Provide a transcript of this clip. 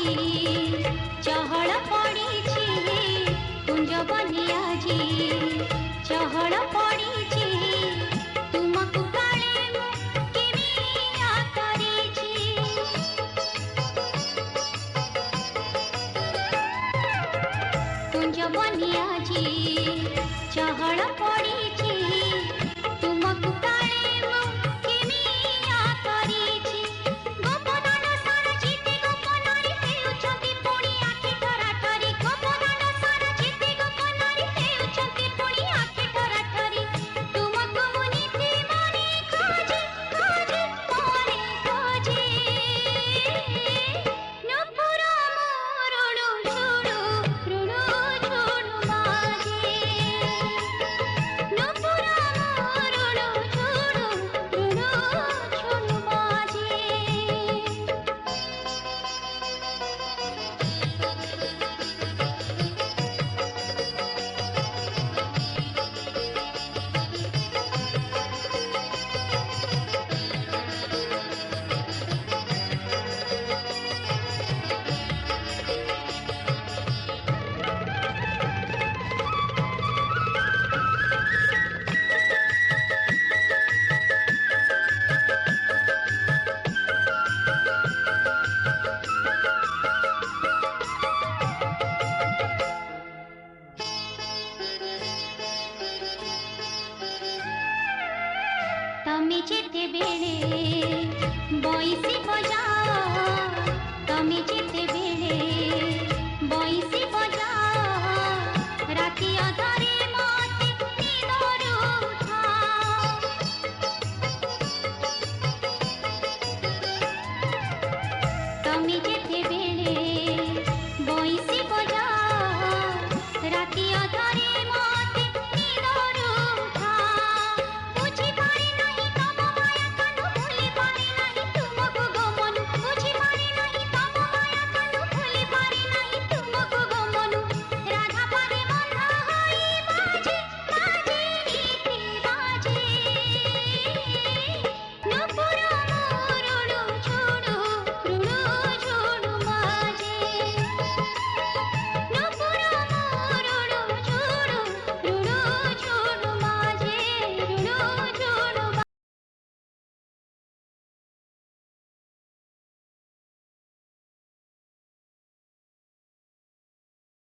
আজি চহল পড়িছি কুঞ্জ বনে আজি চহল পড়িছি তুমকু কালে মু কেমিয়া করিছি কুঞ্জ বনে আজি চহল পড়িছি তুমকু কালে মু কেমিয়া করিছি গোপদান সারা চিতে গোপনারি হেউছন্তি পুଣି আখি ঠরাঠরি গোপদান সারা চিতে গোপনারি হেউছন্তি পুଣି আখি ঠরাঠরি তুমকু মু নীতি মনে খোঁজে খোঁজে মনে খোঁজে নুপুর মোরুণু ঝুড়ু রুণু ঝুড়ু মাঝে নুপুর মোরুণু ঝুড়ু রুণু ঝুড়ু মাঝে তুমি যেতে বেড়ে বইসি বজাও তুমি যেতে বেড়ে বইসি বজাও